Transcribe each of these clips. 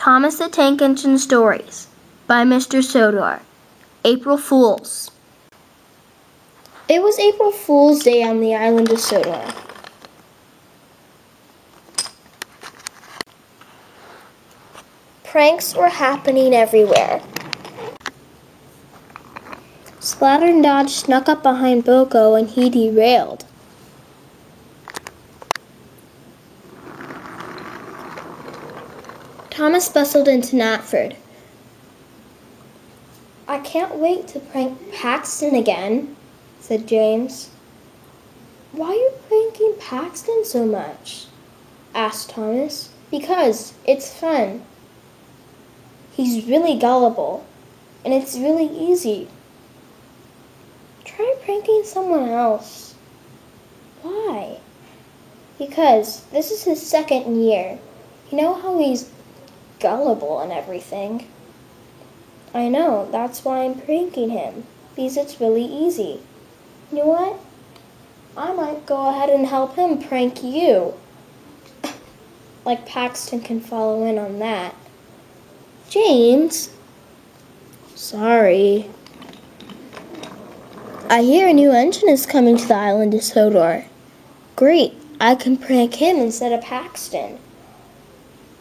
Thomas the Tank Engine Stories by Mr. Sodor. April Fools. It was April Fool's Day on the island of Sodor. Pranks were happening everywhere. Splatter and Dodge snuck up behind Boko and he derailed. Thomas bustled into Knapford. "I can't wait to prank Paxton again," said James. "Why are you pranking Paxton so much?" asked Thomas. "Because it's fun. He's really gullible, and it's really easy. Try pranking someone else." "Why?" "Because this is his second year. You know how he's gullible and everything." "I know, that's why I'm pranking him, because it's really easy. You know what? I might go ahead and help him prank you." Like Paxton can follow in on that. "James." "Sorry." "I hear a new engine is coming to the island of Sodor." "Great, I can prank him instead of Paxton."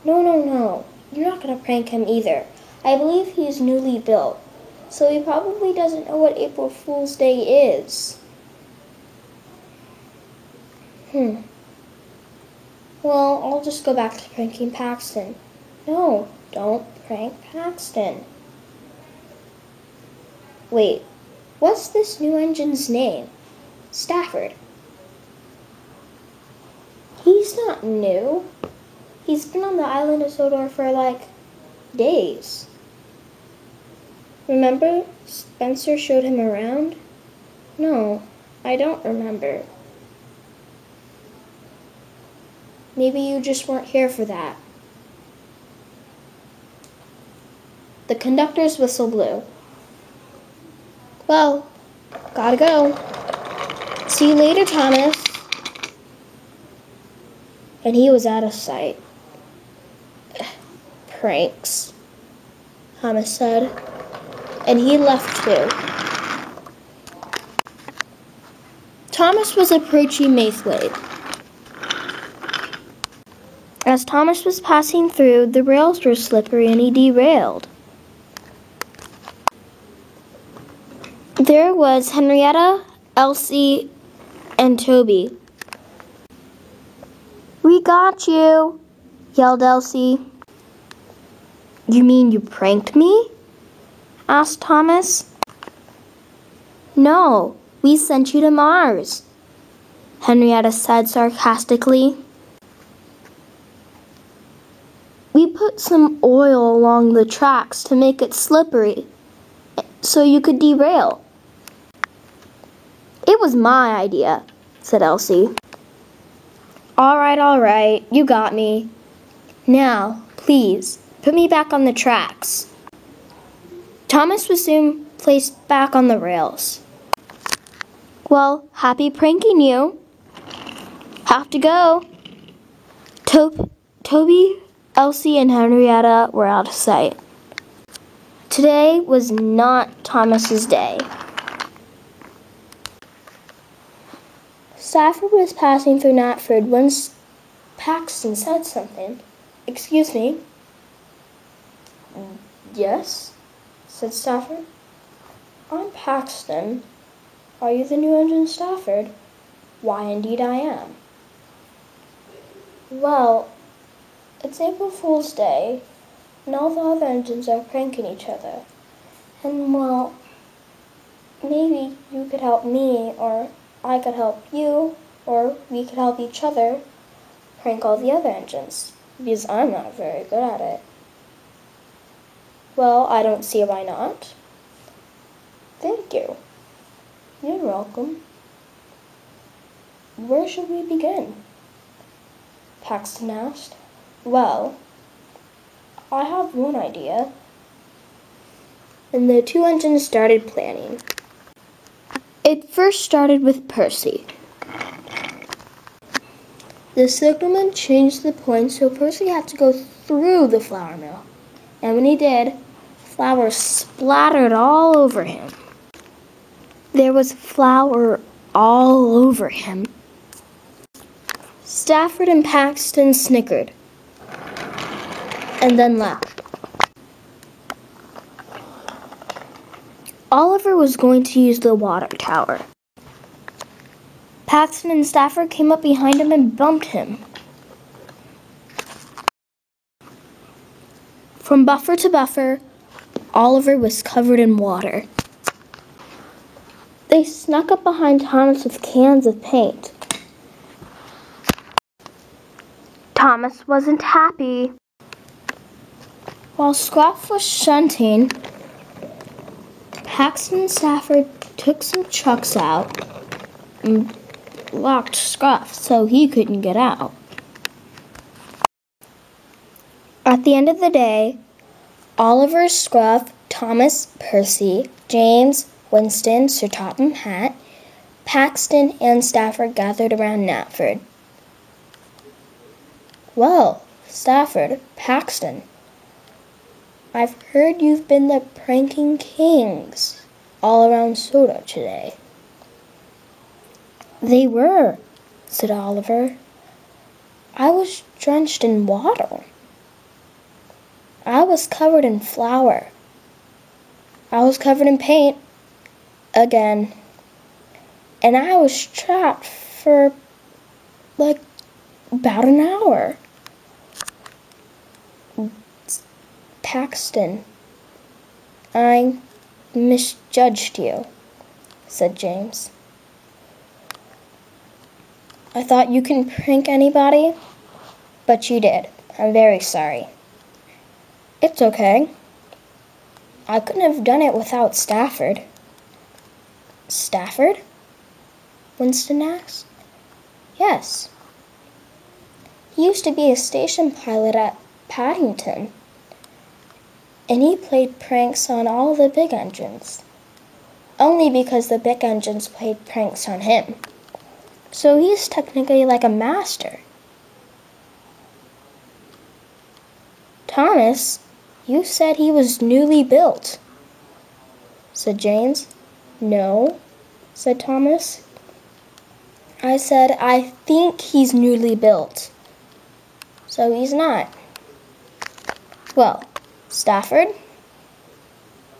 No. You're not going to prank him either. I believe he's newly built, so he probably doesn't know what April Fool's Day is. Well, I'll just go back to pranking Paxton." "No, don't prank Paxton." "Wait, what's this new engine's name?" "Stafford." "He's not new. He's been on the island of Sodor for days. Remember, Spencer showed him around?" "No, I don't remember." "Maybe you just weren't here for that." The conductor's whistle blew. "Well, gotta go. See you later, Thomas." And he was out of sight. "Pranks," Thomas said, and he left too. Thomas was approaching Maithwaite. As Thomas was passing through, the rails were slippery and he derailed. There was Henrietta, Elsie, and Toby. "We got you," yelled Elsie. "You mean you pranked me?" asked Thomas. "No, we sent you to Mars," Henrietta said sarcastically. "We put some oil along the tracks to make it slippery, so you could derail." "It was my idea," said Elsie. All right, you got me. Now, please, put me back on the tracks." Thomas was soon placed back on the rails. "Well, happy pranking you. Have to go." Toby, Elsie, and Henrietta were out of sight. Today was not Thomas's day. Stafford was passing through Knapford when Paxton said something. "Excuse me." "Yes," said Stafford. "I'm Paxton. Are you the new engine, Stafford?" "Why, indeed I am." "Well, it's April Fool's Day, and all the other engines are pranking each other. And, well, maybe you could help me, or I could help you, or we could help each other prank all the other engines, because I'm not very good at it." "Well, I don't see why not." "Thank you." "You're welcome." "Where should we begin?" Paxton asked. "Well, I have one idea." And the two engines started planning. It first started with Percy. The signalman changed the point so Percy had to go through the flour mill. And when he did, flour splattered all over him. There was flour all over him. Stafford and Paxton snickered and then left. Oliver was going to use the water tower. Paxton and Stafford came up behind him and bumped him. From buffer to buffer, Oliver was covered in water. They snuck up behind Thomas with cans of paint. Thomas wasn't happy. While Scruff was shunting, Paxton and Stafford took some trucks out and locked Scruff so he couldn't get out. At the end of the day, Oliver, Scruff, Thomas, Percy, James, Winston, Sir Topham Hatt, Paxton, and Stafford gathered around Knapford. "Well, Stafford, Paxton, I've heard you've been the pranking kings all around Soda today." "They were," said Oliver. "I was drenched in water. I was covered in flour. I was covered in paint again. And I was trapped for about an hour." "Paxton, I misjudged you," said James. "I thought you couldn't prank anybody, but you did. I'm very sorry." "It's okay. I couldn't have done it without Stafford." "Stafford?" Winston asked. "Yes. He used to be a station pilot at Paddington, and he played pranks on all the big engines, only because the big engines played pranks on him. So he's technically like a master." "Thomas, you said he was newly built," said James. "No," said Thomas. "I said I think he's newly built. So he's not. Well, Stafford,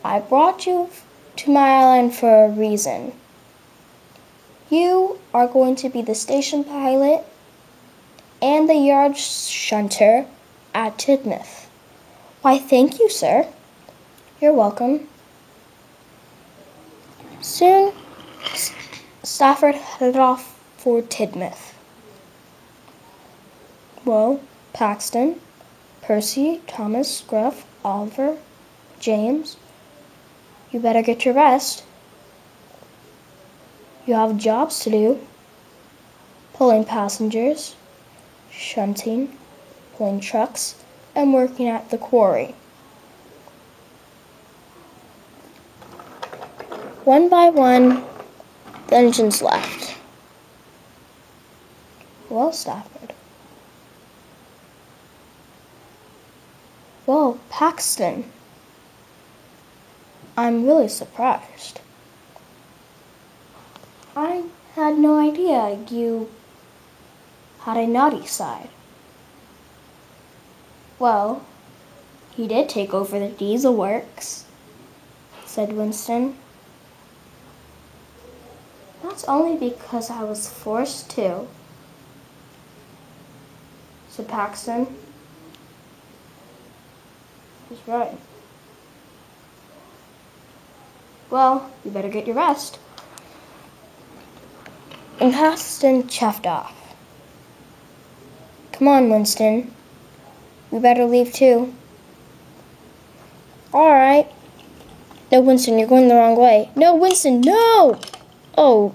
I brought you to my island for a reason. You are going to be the station pilot and the yard shunter at Tidmouth." "Why, thank you, sir." "You're welcome." Soon, Stafford headed off for Tidmouth. "Well, Paxton, Percy, Thomas, Scruff, Oliver, James, you better get your rest. You have jobs to do. Pulling passengers, shunting, pulling trucks, and working at the quarry." One by one, the engines left. "Well, Stafford." "Well, Paxton, I'm really surprised. I had no idea you had a naughty side." "Well, he did take over the diesel works," said Winston. "That's only because I was forced to," said Paxton. "He's right." "Well, you better get your rest." And Paxton chuffed off. "Come on, Winston. We better leave too." "All right." "No, Winston, you're going the wrong way." "No, Winston, no!" "Oh,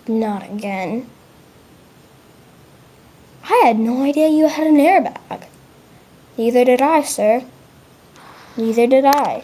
not again." "I had no idea you had an airbag." "Neither did I, sir." "Neither did I."